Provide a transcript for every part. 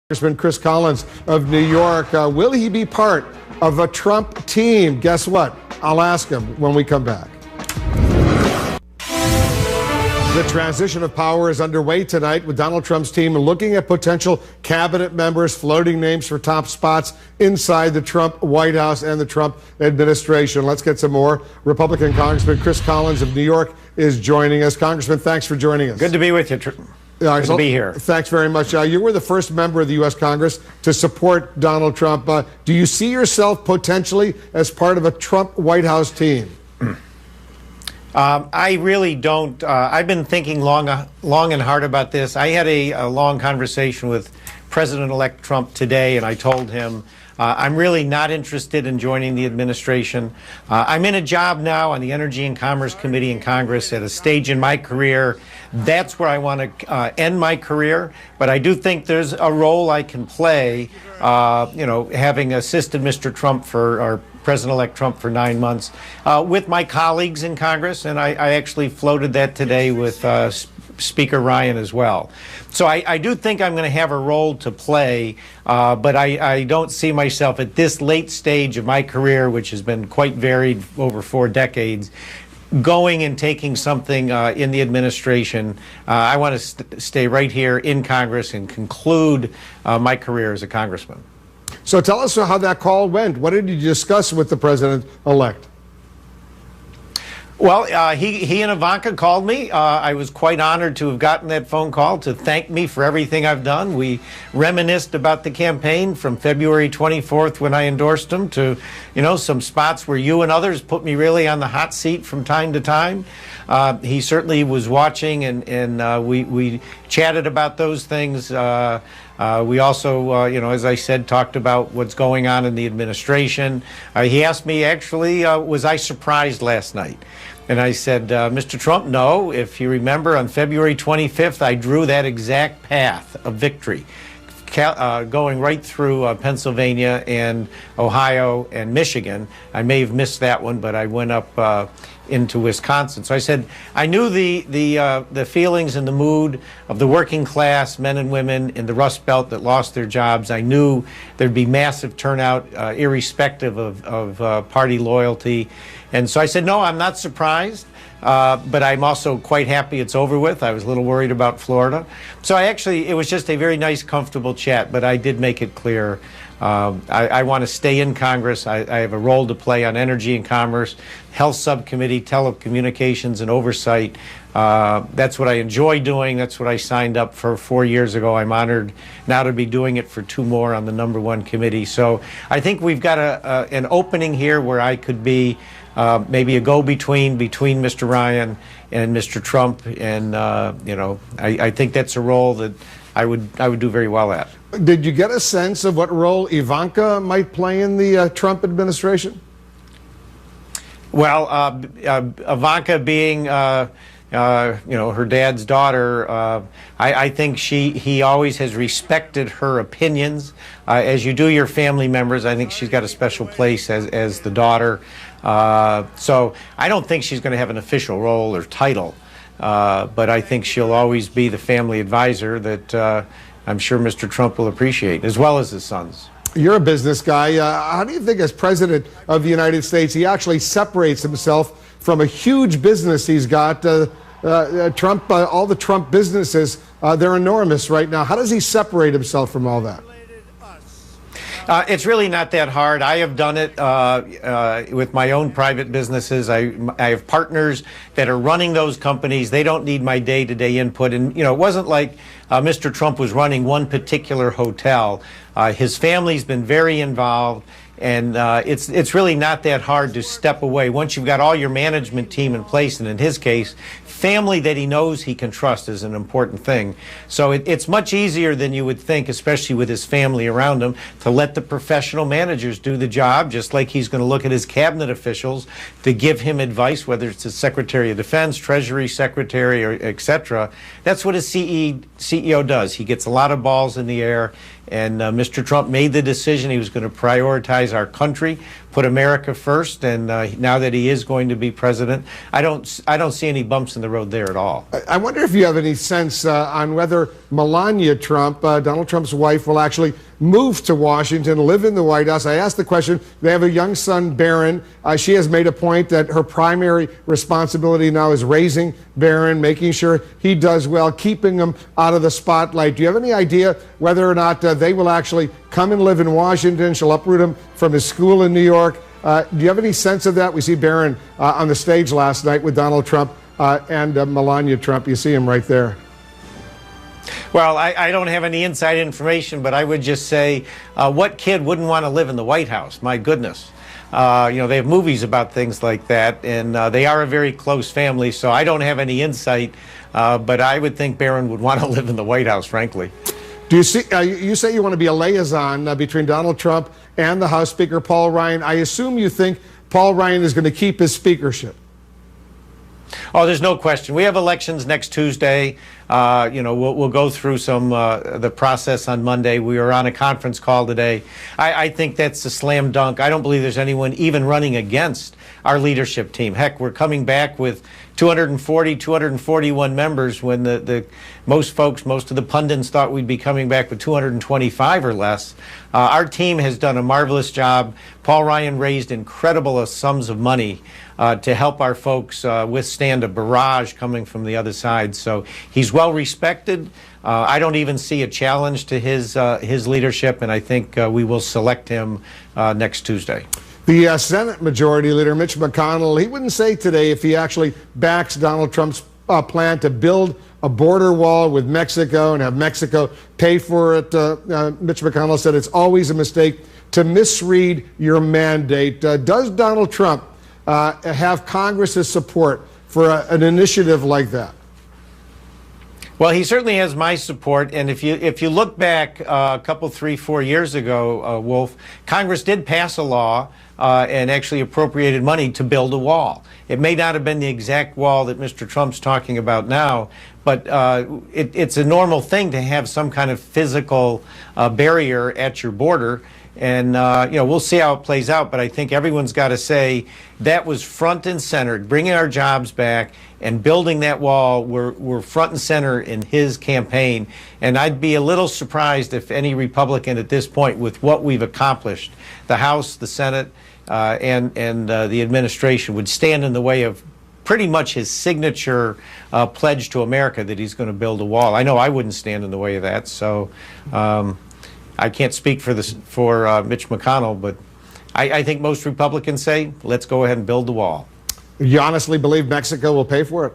Congressman Chris Collins of New York. Will he be part of a Trump team? Guess what? I'll ask him when we come back. The transition of power is underway tonight with Donald Trump's team looking at potential cabinet members, floating names for top spots inside the Trump White House and the Trump administration. Let's get some more. Republican Congressman Chris Collins of New York is joining us. Congressman, thanks for joining us. Good to be with you. Good to be here. Thanks very much. You were the first member of the U.S. Congress to support Donald Trump. Do you see yourself potentially as part of a Trump White House team? I really don't. I've been thinking long and hard about this. I had a long conversation with President-elect Trump today, and I told him I'm really not interested in joining the administration. I'm in a job now on the Energy and Commerce Committee in Congress at a stage in my career. That's where I want to end my career. But I do think there's a role I can play, having assisted Mr. Trump or President-elect Trump for 9 months with my colleagues in Congress. And I actually floated that today with Speaker Ryan as well. So I do think I'm going to have a role to play, but I don't see myself at this late stage of my career, which has been quite varied over 4 decades, going and taking something in the administration. I want to stay right here in Congress and conclude my career as a congressman. So tell us how that call went. What did you discuss with the president-elect? Well, he and Ivanka called me. I was quite honored to have gotten that phone call to thank me for everything I've done. We reminisced about the campaign from February 24th when I endorsed him to, some spots where you and others put me really on the hot seat from time to time. He certainly was watching, and we chatted about those things. We also, as I said, talked about what's going on in the administration. He asked me, actually, was I surprised last night? And I said, Mr. Trump, no. If you remember, on February 25th, I drew that exact path of victory, going right through Pennsylvania and Ohio and Michigan. I may have missed that one, but I went up into Wisconsin. So I said, I knew the feelings and the mood of the working class men and women in the Rust Belt that lost their jobs. I knew there'd be massive turnout, irrespective of party loyalty. And so I said, no, I'm not surprised, but I'm also quite happy it's over with. I was a little worried about Florida. So it was just a very nice, comfortable chat, but I did make it clear I want to stay in Congress. I have a role to play on Energy and Commerce, Health Subcommittee, Telecommunications and Oversight. That's what I enjoy doing. That's what I signed up for 4 years ago. I'm honored now to be doing it for 2 more on the #1 committee. So I think we've got an opening here where I could be maybe a go-between between Mr. Ryan and Mr. Trump. And, I think that's a role that I would do very well at. Did you get a sense of what role Ivanka might play in the Trump administration? Well, Ivanka being, her dad's daughter, I think he always has respected her opinions. As you do your family members, I think she's got a special place as the daughter. So I don't think she's going to have an official role or title, but I think she'll always be the family advisor that I'm sure Mr. Trump will appreciate, as well as his sons. You're a business guy. How do you think, as President of the United States, he actually separates himself from a huge business he's got? Trump, all the Trump businesses, they're enormous right now. How does he separate himself from all that? It's really not that hard. I have done it with my own private businesses. I have partners that are running those companies. They don't need my day-to-day input. And, it wasn't like Mr. Trump was running one particular hotel. His family's been very involved. And it's really not that hard to step away once you've got all your management team in place, and in his case, family that he knows he can trust is an important thing. So it's much easier than you would think, especially with his family around him, to let the professional managers do the job, just like he's going to look at his cabinet officials to give him advice, whether it's the Secretary of Defense, Treasury Secretary, or et cetera. That's what a CEO does. He gets a lot of balls in the air. And Mr. Trump made the decision he was going to prioritize our country, put America first, and now that he is going to be president, I don't see any bumps in the road. road there at all. I wonder if you have any sense on whether Melania Trump, Donald Trump's wife, will actually move to Washington, live in the White House. I asked the question. They have a young son, Barron. She has made a point that her primary responsibility now is raising Barron, making sure he does well, keeping him out of the spotlight. Do you have any idea whether or not they will actually come and live in Washington? She'll uproot him from his school in New York. Do you have any sense of that? We see Barron on the stage last night with Donald Trump and Melania Trump. You see him right there. Well, I don't have any inside information, but I would just say, what kid wouldn't want to live in the White House? My goodness. They have movies about things like that, and they are a very close family, so I don't have any insight, but I would think Barron would want to live in the White House, frankly. Do you see? You say you want to be a liaison between Donald Trump and the House Speaker, Paul Ryan. I assume you think Paul Ryan is going to keep his speakership. Oh, there's no question. We have elections next Tuesday. We'll go through the process on Monday. We were on a conference call today. I think that's a slam dunk. I don't believe there's anyone even running against our leadership team. Heck, we're coming back with 241 members when most of the pundits thought we'd be coming back with 225 or less. Our team has done a marvelous job. Paul Ryan raised incredible sums of money to help our folks withstand a barrage coming from the other side. So he's well respected. I don't even see a challenge to his leadership, and I think we will select him next Tuesday. The Senate Majority Leader, Mitch McConnell, he wouldn't say today if he actually backs Donald Trump's plan to build a border wall with Mexico and have Mexico pay for it. Mitch McConnell said it's always a mistake to misread your mandate. Does Donald Trump have Congress's support for an initiative like that? Well, he certainly has my support, and if you look back a couple, 3, 4 years ago, Wolf, Congress did pass a law and actually appropriated money to build a wall. It may not have been the exact wall that Mr. Trump's talking about now, but it's a normal thing to have some kind of physical barrier at your border. And, we'll see how it plays out, but I think everyone's got to say that was front and center. Bringing our jobs back and building that wall were front and center in his campaign. And I'd be a little surprised if any Republican at this point, with what we've accomplished, the House, the Senate, and the administration, would stand in the way of pretty much his signature pledge to America that he's going to build a wall. I know I wouldn't stand in the way of that, so I can't speak for Mitch McConnell, but I think most Republicans say, let's go ahead and build the wall. You honestly believe Mexico will pay for it?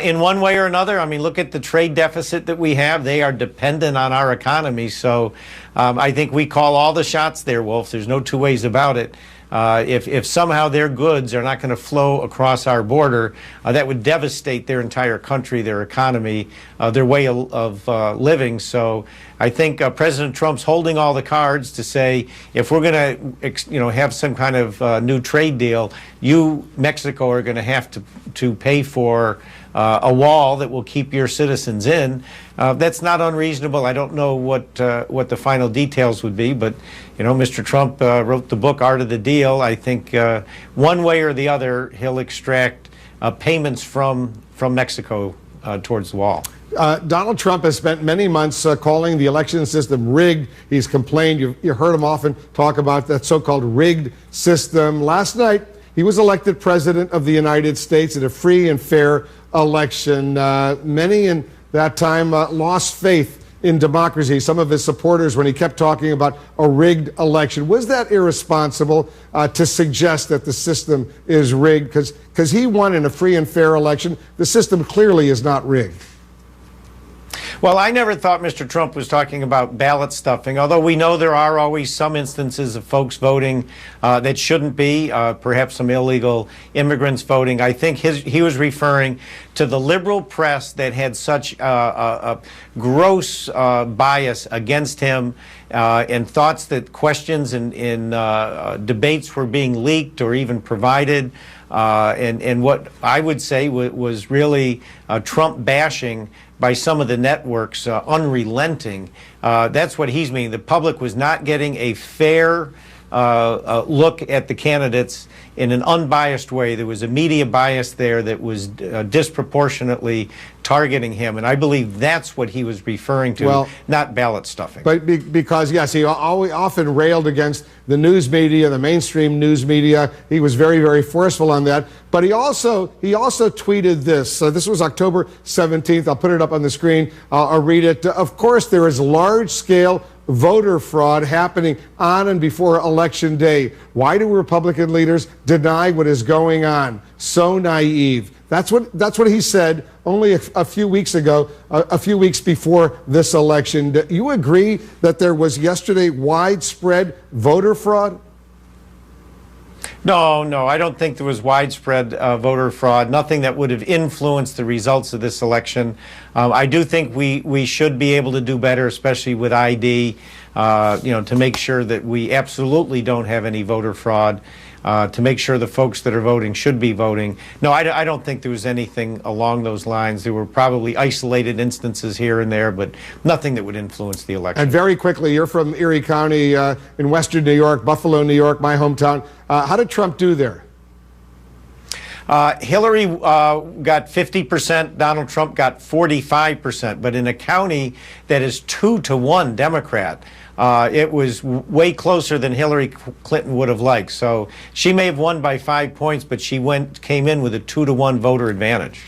In one way or another. I mean, look at the trade deficit that we have. They are dependent on our economy. So I think we call all the shots there, Wolf. There's no two ways about it. If somehow their goods are not going to flow across our border, that would devastate their entire country, their economy, their way of living. So I think President Trump's holding all the cards to say, if we're going to, have some kind of new trade deal, you, Mexico, are going to have to pay for a wall that will keep your citizens in. That's not unreasonable. I don't know what the final details would be, but Mr. Trump wrote the book Art of the Deal. I think one way or the other he'll extract payments from Mexico towards the wall. Donald Trump has spent many months calling the election system rigged. He's complained. You heard him often talk about that so-called rigged system. Last night, he was elected president of the United States in a free and fair election. Many in that time lost faith in democracy, some of his supporters, when he kept talking about a rigged election. Was that irresponsible to suggest that the system is rigged? Because he won in a free and fair election. The system clearly is not rigged. Well, I never thought Mr. Trump was talking about ballot stuffing, although we know there are always some instances of folks voting that shouldn't be, perhaps some illegal immigrants voting. I think he was referring to the liberal press that had such a gross bias against him and thoughts that questions in debates were being leaked or even provided. And what I would say was really Trump bashing by some of the networks, unrelenting. That's what he's meaning. The public was not getting a fair look at the candidates in an unbiased way. There was a media bias there that was disproportionately targeting him, and I believe that's what he was referring to, well, not ballot stuffing. But because, yes, he often railed against the news media, the mainstream news media. He was very, very forceful on that. But he also tweeted this. This was October 17th. I'll put it up on the screen. I'll read it. Of course, there is large-scale voter fraud happening on and before Election Day. Why do Republican leaders deny what is going on? So naive. That's what he said only a few weeks ago, a few weeks before this election. Do you agree that there was yesterday widespread voter fraud? No, I don't think there was widespread voter fraud, nothing that would have influenced the results of this election. I do think we should be able to do better, especially with ID, to make sure that we absolutely don't have any voter fraud, to make sure the folks that are voting should be voting. No, I don't think there was anything along those lines. There were probably isolated instances here and there, but nothing that would influence the election. And very quickly, you're from Erie County in western New York, Buffalo, New York, my hometown. How did Trump do there? Hillary got 50%, Donald Trump got 45%, but in a county that is 2-to-1 Democrat, it was way closer than Hillary Clinton would have liked. So she may have won by 5 points, but she came in with a 2-to-1 voter advantage.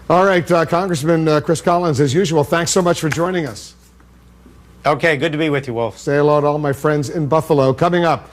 All right, Congressman Chris Collins, as usual, thanks so much for joining us. Okay, good to be with you, Wolf. Say hello to all my friends in Buffalo. Coming up.